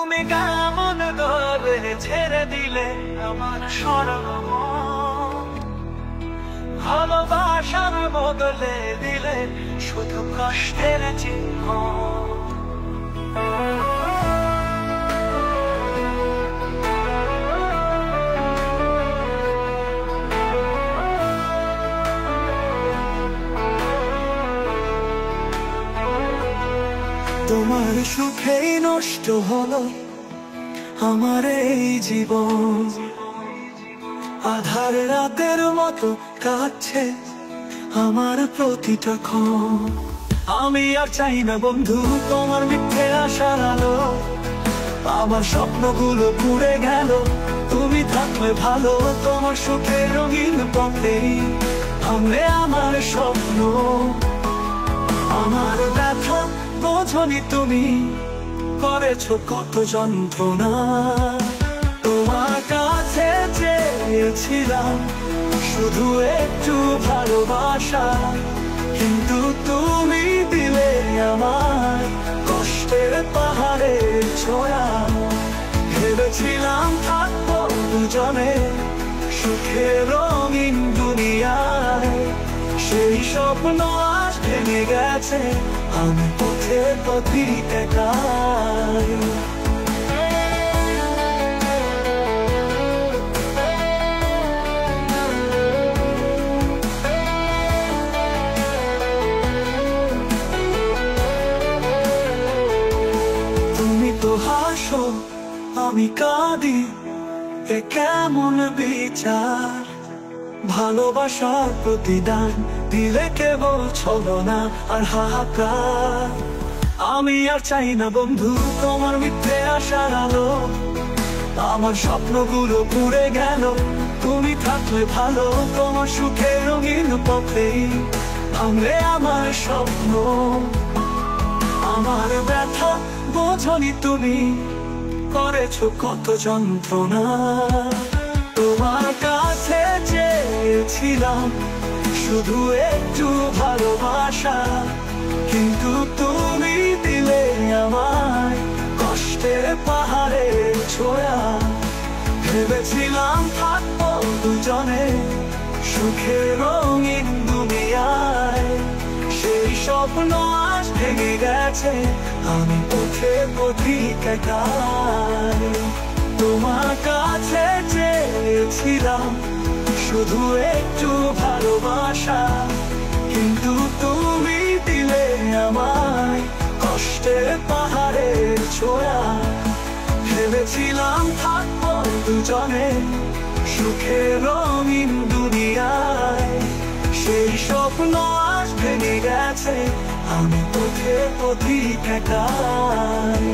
তুমি কেমন করে ছেড়ে দিলে আমার স্বর্গ, ভালোবাসার বদলে দিলে শুধু কষ্টের চিহ্ন। তোমার সুখেই নষ্ট হলো আমার এই জীবন, আধার রাতের মতো কাটছে আমার প্রতিটা ক্ষণ। আমি আর চাই না বন্ধু তোমার মিথ্যে আশার আলো, আমার স্বপ্নগুলো পুড়ে গেল। তুমি থাকলে ভালো, তোমার সুখের রঙিন পথে ভাঙলে আমার স্বপ্ন। আমার ব্যথা বোঝনি তুমি, করেছো কত যন্ত্রণা। তোমার কাছে চেয়েছিলাম শুধু একটু ভালোবাসা, কিন্তু তুমি দিলে আমার কষ্টের পাহাড়ের ছোঁয়া। ভেবেছিলাম থাকবো দুজনে সুখের রঙিন দুনিয়ায়, সেই স্বপ্ন আজ ভেঙে গেছে, আমি পথে পথিক একাই। তুমি তো হাসো আমি কাঁদি, এ কেমন বিচার? ভালোবাসার প্রতিদান দিলে কেবল ছলনা আর হাহাকার। আমি আর চাই না বন্ধু তোমার মিথ্যে আশার আলো, আমার স্বপ্নগুলো পুড়ে গেল। তুমি থাকলে ভালো, তোমার সুখের রঙিন পথে ভাঙলে আমার স্বপ্ন। আমার ব্যথা বোঝনি তুমি, করেছো কত যন্ত্রণা। তোমার কাছে চেয়েছিলাম শুধু একটু ভালোবাসা, কিন্তু তুমি দিলে আমায় কষ্টের পাহাড়ের ছোঁয়া। ভেবেছিলাম থাকবো দুজনে সুখের রঙিন দুনিয়ায়, সেই স্বপ্ন আজ ভেঙে গেছে, আমি পথে পথিক একাই। তোমার কাছে চেয়েছিলাম শুধু একটু ভালোবাসা, কিন্তু তুমি দিলে আমায় কষ্টের পাহাড়ের ছোঁয়া। ভেবেছিলাম থাকবো দুজনে সুখের রঙিন দুনিয়ায়, সেই স্বপ্ন আজ ভেঙে গেছে, আমি পথে পথিক একাই।